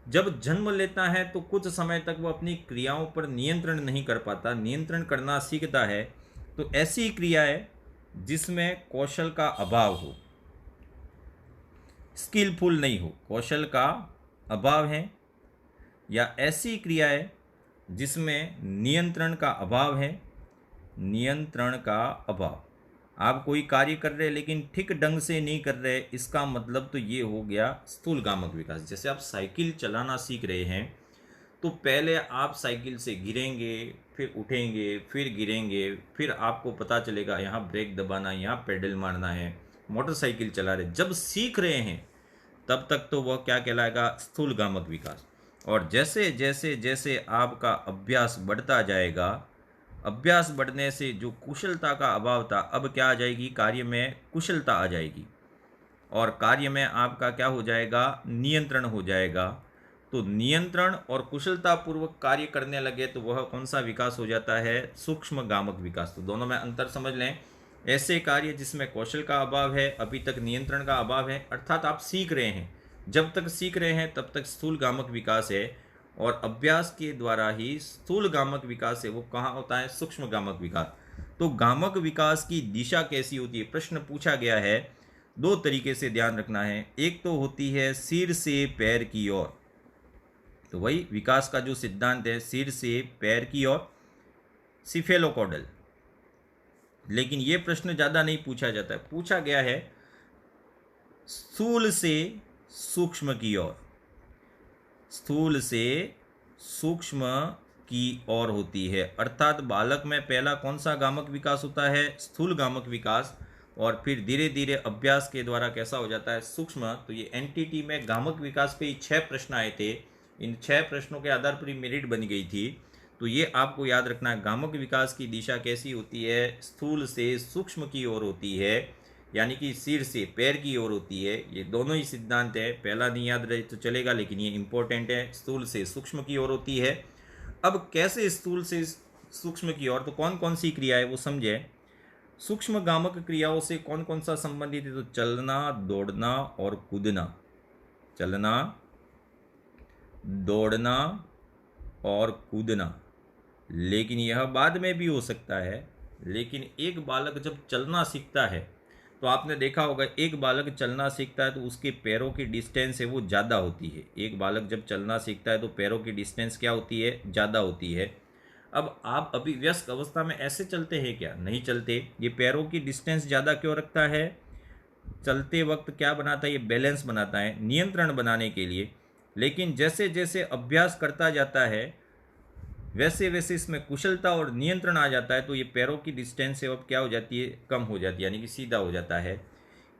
जब जन्म लेता है तो कुछ समय तक वो अपनी क्रियाओं पर नियंत्रण नहीं कर पाता, नियंत्रण करना सीखता है। तो ऐसी क्रियाएं जिसमें कौशल का अभाव हो, स्किलफुल नहीं हो, कौशल का अभाव है, या ऐसी क्रियाएं जिसमें नियंत्रण का अभाव है, नियंत्रण का अभाव। आप कोई कार्य कर रहे हैं लेकिन ठीक ढंग से नहीं कर रहे, इसका मतलब तो ये हो गया स्थूल गामक विकास। जैसे आप साइकिल चलाना सीख रहे हैं तो पहले आप साइकिल से गिरेंगे, फिर उठेंगे, फिर गिरेंगे, फिर आपको पता चलेगा यहाँ ब्रेक दबाना, यहाँ पेडल मारना है। मोटरसाइकिल चला रहे जब सीख रहे हैं तब तक तो वह क्या कहलाएगा, स्थूल गामक विकास। और जैसे जैसे जैसे आपका अभ्यास बढ़ता जाएगा, अभ्यास बढ़ने से जो कुशलता का अभाव था, अब क्या आ जाएगी, कार्य में कुशलता आ जाएगी और कार्य में आपका क्या हो जाएगा, नियंत्रण हो जाएगा। तो नियंत्रण और कुशलता पूर्वक कार्य करने लगे तो वह कौन सा विकास हो जाता है, सूक्ष्म गामक विकास। तो दोनों में अंतर समझ लें। ऐसे कार्य जिसमें कौशल का अभाव है, अभी तक नियंत्रण का अभाव है, अर्थात आप सीख रहे हैं, जब तक सीख रहे हैं तब तक स्थूल गामक विकास है, और अभ्यास के द्वारा ही स्थूल गामक विकास है वो कहाँ होता है, सूक्ष्म गामक विकास। तो गामक विकास की दिशा कैसी होती है, प्रश्न पूछा गया है, दो तरीके से ध्यान रखना है। एक तो होती है सिर से पैर की ओर, तो वही विकास का जो सिद्धांत है, सिर से पैर की ओर, सिफेलोकॉडल। लेकिन ये प्रश्न ज़्यादा नहीं पूछा जाता है, पूछा गया है स्थूल से सूक्ष्म की ओर, स्थूल से सूक्ष्म की ओर होती है। अर्थात बालक में पहला कौन सा गामक विकास होता है, स्थूल गामक विकास, और फिर धीरे धीरे अभ्यास के द्वारा कैसा हो जाता है, सूक्ष्म। तो ये एनटीटी में गामक विकास पे ही 6 प्रश्न आए थे, इन 6 प्रश्नों के आधार पर ही मेरिट बन गई थी। तो ये आपको याद रखना है, गामक विकास की दिशा कैसी होती है, स्थूल से सूक्ष्म की ओर होती है, यानी कि सिर से पैर की ओर होती है। ये दोनों ही सिद्धांत है, पहला नहीं याद रहे तो चलेगा, लेकिन ये इंपॉर्टेंट है, स्थूल से सूक्ष्म की ओर होती है। अब कैसे स्थूल से सूक्ष्म की ओर, तो कौन कौन सी क्रिया है वो समझे। सूक्ष्म गामक क्रियाओं से कौन कौन सा संबंधित है, तो चलना, दौड़ना और कूदना, चलना, दौड़ना और कूदना। लेकिन यह बाद में भी हो सकता है। लेकिन एक बालक जब चलना सीखता है, तो आपने देखा होगा एक बालक चलना सीखता है तो उसके पैरों की डिस्टेंस है वो ज़्यादा होती है। एक बालक जब चलना सीखता है तो पैरों की डिस्टेंस क्या होती है, ज़्यादा होती है। अब आप अभी व्यस्क अवस्था में ऐसे चलते हैं क्या, नहीं चलते। ये पैरों की डिस्टेंस ज़्यादा क्यों रखता है, चलते वक्त क्या बनाता है, ये बैलेंस बनाता है, नियंत्रण बनाने के लिए। लेकिन जैसे जैसे अभ्यास करता जाता है वैसे वैसे इसमें कुशलता और नियंत्रण आ जाता है, तो ये पैरों की डिस्टेंस है अब क्या हो जाती है, कम हो जाती है, यानी कि सीधा हो जाता है।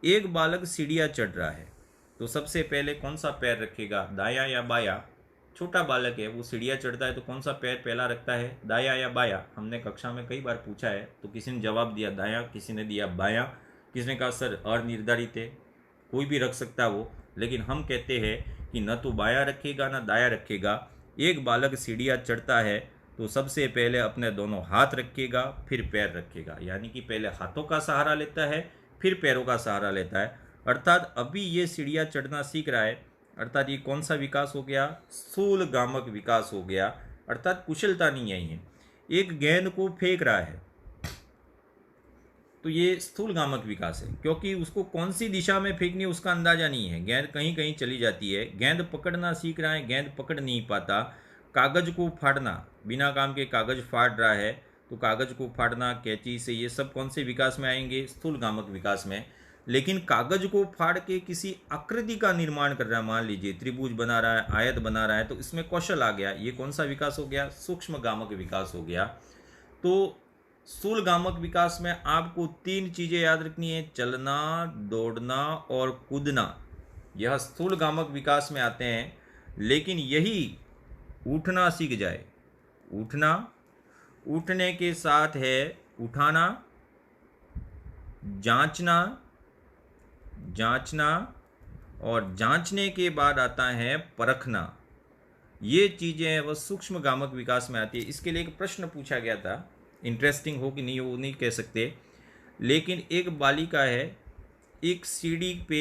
एक बालक सीढ़ियाँ चढ़ रहा है तो सबसे पहले कौन सा पैर रखेगा, दायां या बायां। छोटा बालक है वो सीढ़ियाँ चढ़ता है तो कौन सा पैर पहला रखता है, दायां या बायां। हमने कक्षा में कई बार पूछा है, तो किसी ने जवाब दिया दायां, किसी ने दिया बायां, किसी ने कहा सर अनिर्धारित है, कोई भी रख सकता है वो। लेकिन हम कहते हैं कि न तो बायां रखेगा ना दायां रखेगा। एक बालक सीढ़ियाँ चढ़ता है तो सबसे पहले अपने दोनों हाथ रखेगा, फिर पैर रखेगा, यानी कि पहले हाथों का सहारा लेता है फिर पैरों का सहारा लेता है। अर्थात अभी ये सीढ़ियाँ चढ़ना सीख रहा है, अर्थात ये कौन सा विकास हो गया, स्थूल गामक विकास हो गया। अर्थात कुशलता नहीं आई है। एक गेंद को फेंक रहा है तो ये स्थूल गामक विकास है, क्योंकि उसको कौन सी दिशा में फेंकनी है उसका अंदाजा नहीं है, गेंद कहीं कहीं चली जाती है। गेंद पकड़ना सीख रहा है, गेंद पकड़ नहीं पाता। कागज को फाड़ना, बिना काम के कागज फाड़ रहा है तो कागज को फाड़ना कैंची से, ये सब कौन से विकास में आएंगे, स्थूल गामक विकास में। लेकिन कागज को फाड़ के किसी आकृति का निर्माण कर रहा है, मान लीजिए त्रिभुज बना रहा है, आयत बना रहा है, तो इसमें कौशल आ गया, ये कौन सा विकास हो गया, सूक्ष्म गामक विकास हो गया। तो स्थूल गामक विकास में आपको 3 चीजें याद रखनी है, चलना, दौड़ना और कूदना। यह स्थूल गामक विकास में आते हैं। लेकिन यही उठना सीख जाए, उठना, उठने के साथ है उठाना, जांचना, जांचना, और जांचने के बाद आता है परखना। ये चीज़ें वह सूक्ष्म गामक विकास में आती है। इसके लिए एक प्रश्न पूछा गया था, इंटरेस्टिंग हो कि नहीं वो नहीं कह सकते, लेकिन एक बालिका है, एक सीढ़ी पे,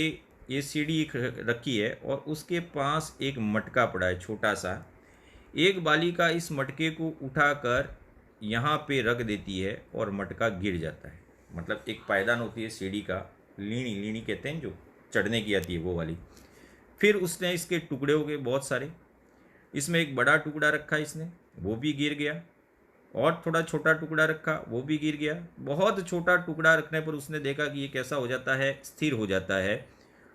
ये सीढ़ी रखी है और उसके पास एक मटका पड़ा है छोटा सा। एक बालिका इस मटके को उठाकर यहाँ पे रख देती है और मटका गिर जाता है। मतलब एक पायदान होती है सीढ़ी का, लीणी, लीणी कहते हैं जो चढ़ने की आती है वो वाली। फिर उसने इसके टुकड़े हो गए बहुत सारे, इसमें एक बड़ा टुकड़ा रखा इसने, वो भी गिर गया, और थोड़ा छोटा टुकड़ा रखा, वो भी गिर गया। बहुत छोटा टुकड़ा रखने पर उसने देखा कि ये कैसा हो जाता है, स्थिर हो जाता है।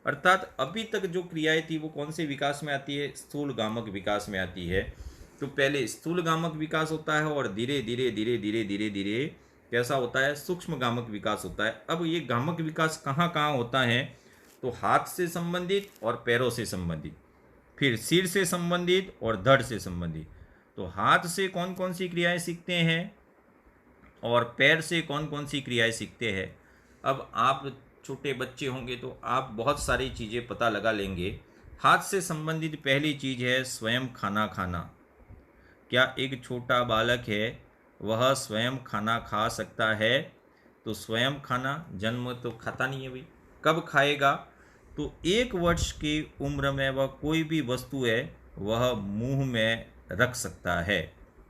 अर्थात अभी तक जो क्रियाएं थी वो कौन से विकास में आती है, स्थूल गामक विकास में आती है। तो पहले स्थूल गामक विकास होता है और धीरे धीरे धीरे धीरे धीरे धीरे कैसा होता है, सूक्ष्म गामक विकास होता है। अब ये गामक विकास कहाँ कहाँ होता है, तो हाथ से संबंधित और पैरों से संबंधित, फिर सिर से संबंधित और धड़ से संबंधित। तो हाथ से कौन कौन सी क्रियाएं सीखते हैं, और पैर से कौन कौन सी क्रियाएं सीखते हैं। अब आप छोटे बच्चे होंगे तो आप बहुत सारी चीज़ें पता लगा लेंगे। हाथ से संबंधित पहली चीज़ है स्वयं खाना खाना। क्या एक छोटा बालक है वह स्वयं खाना खा सकता है? तो स्वयं खाना जन्म तो खाता नहीं है भाई, कब खाएगा? तो 1 वर्ष की उम्र में वह कोई भी वस्तु है वह मुंह में रख सकता है।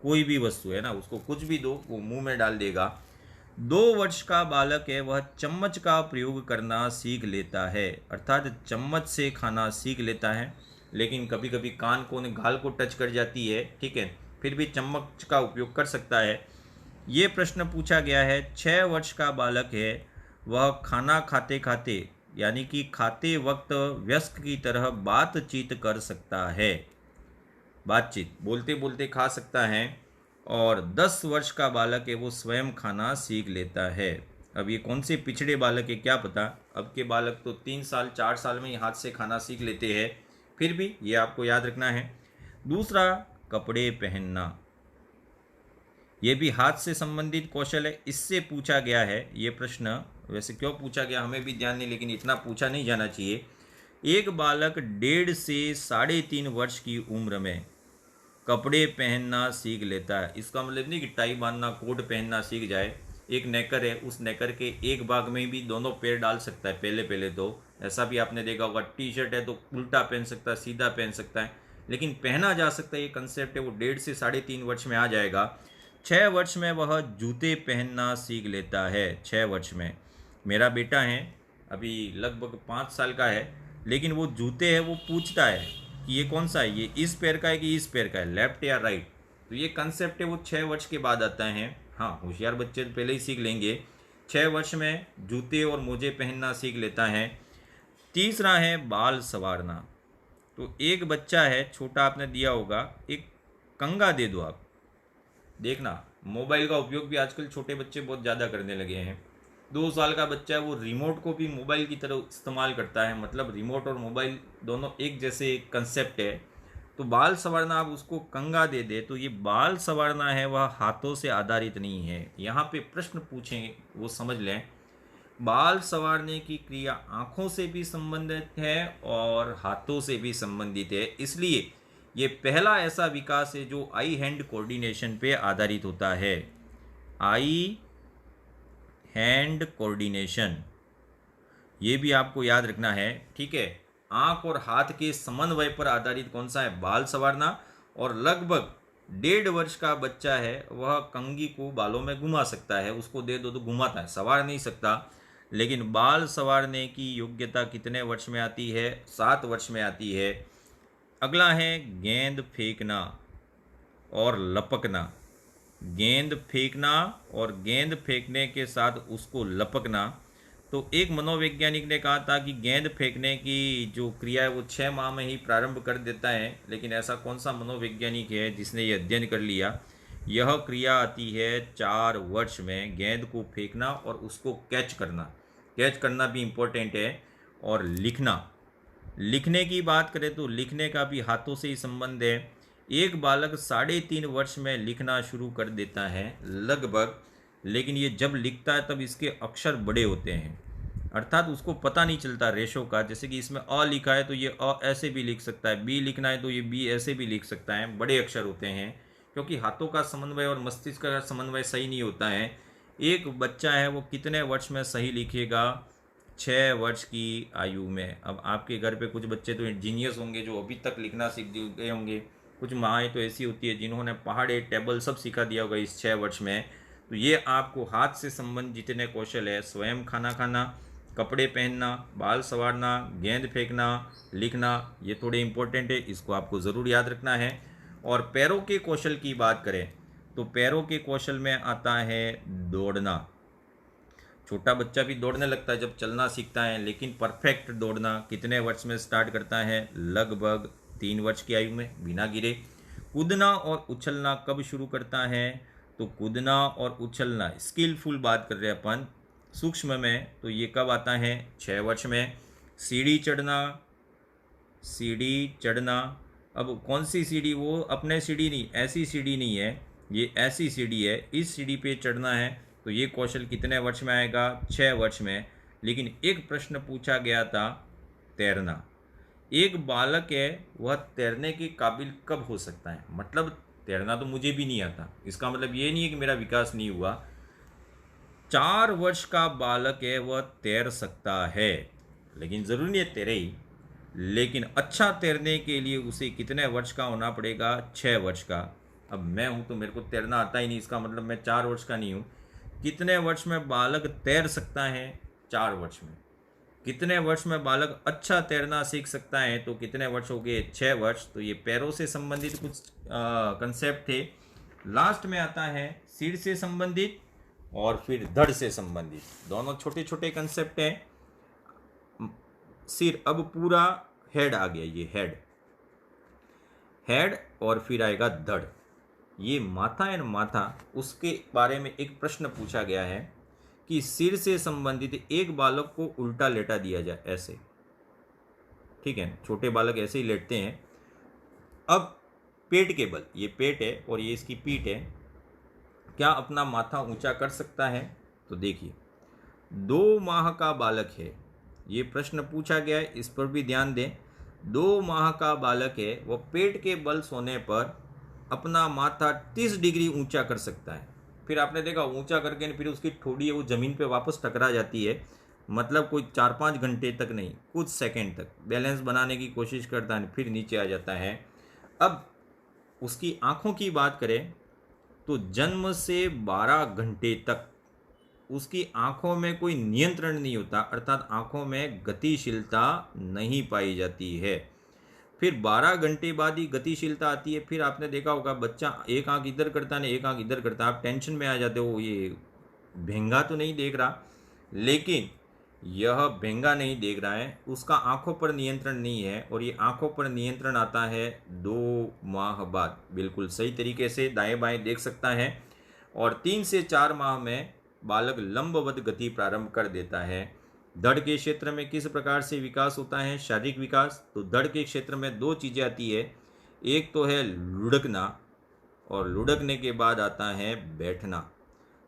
कोई भी वस्तु है ना, उसको कुछ भी दो वो मुंह में डाल देगा। 2 वर्ष का बालक है वह चम्मच का प्रयोग करना सीख लेता है, अर्थात चम्मच से खाना सीख लेता है। लेकिन कभी कभी कान को गाल को टच कर जाती है, ठीक है, फिर भी चम्मच का उपयोग कर सकता है। ये प्रश्न पूछा गया है। 6 वर्ष का बालक है वह खाना खाते खाते यानी कि खाते वक्त वयस्क की तरह बातचीत कर सकता है, बातचीत बोलते बोलते खा सकता है। और 10 वर्ष का बालक है वो स्वयं खाना सीख लेता है। अब ये कौन से पिछड़े बालक है क्या पता, अब के बालक तो 3 साल 4 साल में ही हाथ से खाना सीख लेते हैं। फिर भी ये आपको याद रखना है। दूसरा, कपड़े पहनना, ये भी हाथ से संबंधित कौशल है। इससे पूछा गया है ये प्रश्न, वैसे क्यों पूछा गया हमें भी ध्यान नहीं, लेकिन इतना पूछा नहीं जाना चाहिए। एक बालक 1.5 से 3.5 वर्ष की उम्र में कपड़े पहनना सीख लेता है। इसका मतलब नहीं कि टाई बांधना कोट पहनना सीख जाए। एक नेकर है, उस नेकर के एक भाग में भी दोनों पैर डाल सकता है। पहले पहले तो ऐसा भी आपने देखा होगा, टी शर्ट है तो उल्टा पहन सकता है, सीधा पहन सकता है, लेकिन पहना जा सकता है। ये कंसेप्ट है वो 1.5 से 3.5 वर्ष में आ जाएगा। 6 वर्ष में वह जूते पहनना सीख लेता है। 6 वर्ष में मेरा बेटा है अभी लगभग 5 साल का है, लेकिन वो जूते है वो पूछता है कि ये कौन सा है, ये इस पैर का है कि इस पैर का है, लेफ्ट या राइट। तो ये कंसेप्ट है वो 6 वर्ष के बाद आता है। हाँ, होशियार बच्चे तो पहले ही सीख लेंगे। 6 वर्ष में जूते और मोजे पहनना सीख लेता है। तीसरा है बाल संवारना। तो एक बच्चा है छोटा, आपने दिया होगा, एक कंघा दे दो आप। देखना मोबाइल का उपयोग भी आजकल छोटे बच्चे बहुत ज़्यादा करने लगे हैं। 2 साल का बच्चा है वो रिमोट को भी मोबाइल की तरह इस्तेमाल करता है, मतलब रिमोट और मोबाइल दोनों एक जैसे कंसेप्ट है। तो बाल संवारना, आप उसको कंघा दे दे तो ये बाल संवारना है वह हाथों से आधारित नहीं है। यहाँ पे प्रश्न पूछेंगे वो समझ लें। बाल संवारने की क्रिया आँखों से भी संबंधित है और हाथों से भी संबंधित है, इसलिए ये पहला ऐसा विकास है जो आई हैंड कोऑर्डिनेशन पे आधारित होता है। आई हैंड कोऑर्डिनेशन, ये भी आपको याद रखना है, ठीक है। आंख और हाथ के समन्वय पर आधारित कौन सा है, बाल संवारना। और लगभग 1.5 वर्ष का बच्चा है वह कंघी को बालों में घुमा सकता है, उसको दे दो तो घुमाता है, संवार नहीं सकता। लेकिन बाल संवारने की योग्यता कितने वर्ष में आती है, 7 वर्ष में आती है। अगला है गेंद फेंकना और लपकना। गेंद फेंकना और गेंद फेंकने के साथ उसको लपकना। तो एक मनोवैज्ञानिक ने कहा था कि गेंद फेंकने की जो क्रिया है वो 6 माह में ही प्रारंभ कर देता है, लेकिन ऐसा कौन सा मनोवैज्ञानिक है जिसने ये अध्ययन कर लिया। यह क्रिया आती है 4 वर्ष में, गेंद को फेंकना और उसको कैच करना। कैच करना भी इम्पोर्टेंट है। और लिखना, लिखने की बात करें तो लिखने का भी हाथों से ही संबंध है। एक बालक 3.5 वर्ष में लिखना शुरू कर देता है लगभग, लेकिन ये जब लिखता है तब इसके अक्षर बड़े होते हैं, अर्थात उसको पता नहीं चलता रेशो का। जैसे कि इसमें अ लिखा है तो ये अ ऐसे भी लिख सकता है, बी लिखना है तो ये बी ऐसे भी लिख सकता है, बड़े अक्षर होते हैं, क्योंकि हाथों का समन्वय और मस्तिष्क का समन्वय सही नहीं होता है। एक बच्चा है वो कितने वर्ष में सही लिखेगा, 6 वर्ष की आयु में। अब आपके घर पे कुछ बच्चे तो जीनियस होंगे जो अभी तक लिखना सीख गए होंगे, कुछ माएँ तो ऐसी होती है जिन्होंने पहाड़े टेबल सब सिखा दिया होगा इस 6 वर्ष में। तो ये आपको हाथ से संबंध जितने कौशल है, स्वयं खाना खाना, कपड़े पहनना, बाल संवारना, गेंद फेंकना, लिखना, ये थोड़े इंपॉर्टेंट है, इसको आपको ज़रूर याद रखना है। और पैरों के कौशल की बात करें तो पैरों के कौशल में आता है दौड़ना। छोटा बच्चा भी दौड़ने लगता है जब चलना सीखता है, लेकिन परफेक्ट दौड़ना कितने वर्ष में स्टार्ट करता है, लगभग 3 वर्ष की आयु में, बिना गिरे। कूदना और उछलना कब शुरू करता है, तो कूदना और उछलना स्किलफुल बात कर रहे हैं अपन सूक्ष्म में, तो ये कब आता है, 6 वर्ष में। सीढ़ी चढ़ना, सीढ़ी चढ़ना, अब कौन सी सीढ़ी, वो अपने सीढ़ी नहीं, ऐसी सीढ़ी नहीं है, ये ऐसी सीढ़ी है, इस सीढ़ी पे चढ़ना है तो ये कौशल कितने वर्ष में आएगा? 6 वर्ष में। लेकिन एक प्रश्न पूछा गया था तैरना। एक बालक है वह तैरने के काबिल कब हो सकता है? मतलब तैरना तो मुझे भी नहीं आता, इसका मतलब ये नहीं है कि मेरा विकास नहीं हुआ। 4 वर्ष का बालक है वह तैर सकता है, लेकिन ज़रूरी नहीं है तैरे ही। लेकिन अच्छा तैरने के लिए उसे कितने वर्ष का होना पड़ेगा? 6 वर्ष का। अब मैं हूँ तो मेरे को तैरना आता ही नहीं, इसका मतलब मैं 4 वर्ष का नहीं हूँ। कितने वर्ष में बालक तैर सकता है? 4 वर्ष में। कितने वर्ष में बालक अच्छा तैरना सीख सकता है? तो कितने वर्ष हो गए? 6 वर्ष। तो ये पैरों से संबंधित कुछ कंसेप्ट थे। लास्ट में आता है सिर से संबंधित और फिर धड़ से संबंधित, दोनों छोटे छोटे कंसेप्ट हैं। सिर, अब पूरा हेड आ गया, ये हेड और फिर आएगा धड़। ये माथा एंड माथा, उसके बारे में एक प्रश्न पूछा गया है कि सिर से संबंधित एक बालक को उल्टा लेटा दिया जाए ऐसे, ठीक है, छोटे बालक ऐसे ही लेटते हैं। अब पेट के बल, ये पेट है और ये इसकी पीठ है, क्या अपना माथा ऊंचा कर सकता है? तो देखिए, 2 माह का बालक है, ये प्रश्न पूछा गया है, इस पर भी ध्यान दें। 2 माह का बालक है, वो पेट के बल सोने पर अपना माथा 30 डिग्री ऊंचा कर सकता है। फिर आपने देखा ऊंचा करके फिर उसकी ठोड़ी है वो ज़मीन पे वापस टकरा जाती है, मतलब कोई 4-5 घंटे तक नहीं, कुछ सेकंड तक बैलेंस बनाने की कोशिश करता है, फिर नीचे आ जाता है। अब उसकी आँखों की बात करें तो जन्म से 12 घंटे तक उसकी आँखों में कोई नियंत्रण नहीं होता, अर्थात आँखों में गतिशीलता नहीं पाई जाती है। फिर 12 घंटे बाद ही गतिशीलता आती है। फिर आपने देखा होगा बच्चा एक आँख इधर करता है, एक आँख इधर करता है, आप टेंशन में आ जाते हो, ये भेंगा तो नहीं देख रहा। लेकिन यह भेंगा नहीं देख रहा है, उसका आँखों पर नियंत्रण नहीं है, और ये आँखों पर नियंत्रण आता है 2 माह बाद, बिल्कुल सही तरीके से दाएं बाएं देख सकता है। और 3 से 4 माह में बालक लंबवत गति प्रारंभ कर देता है। धड़ के क्षेत्र में किस प्रकार से विकास होता है? शारीरिक विकास। तो धड़ के क्षेत्र में 2 चीज़ें आती है, एक तो है लुढ़कना, और लुढ़कने के बाद आता है बैठना।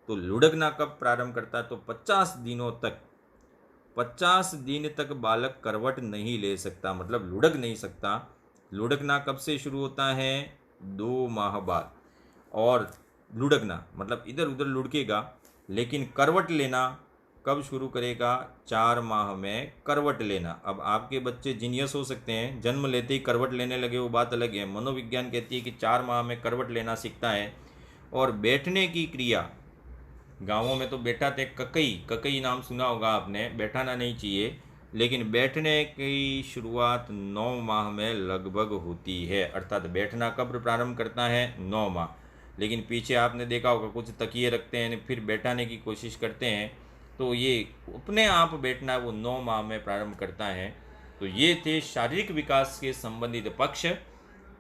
तो लुढ़कना कब प्रारंभ करता है? तो 50 दिनों तक, 50 दिन तक बालक करवट नहीं ले सकता, मतलब लुढ़क नहीं सकता। लुढ़कना कब से शुरू होता है? 2 माह बाद। और लुढ़कना मतलब इधर उधर लुढ़केगा, लेकिन करवट लेना कब शुरू करेगा? 4 माह में करवट लेना। अब आपके बच्चे जीनियस हो सकते हैं, जन्म लेते ही करवट लेने लगे, वो बात अलग है। मनोविज्ञान कहती है कि 4 माह में करवट लेना सीखता है। और बैठने की क्रिया, गाँवों में तो बैठाते ककई नाम सुना होगा आपने, बैठाना नहीं चाहिए, लेकिन बैठने की शुरुआत 9 माह में लगभग होती है। अर्थात बैठना कब प्रारंभ करता है? 9 माह। लेकिन पीछे आपने देखा होगा कुछ तकिए रखते हैं, फिर बैठाने की कोशिश करते हैं, तो ये अपने आप बैठना वो 9 माह में प्रारंभ करता है। तो ये थे शारीरिक विकास के संबंधित पक्ष।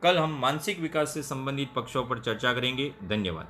कल हम मानसिक विकास से संबंधित पक्षों पर चर्चा करेंगे। धन्यवाद।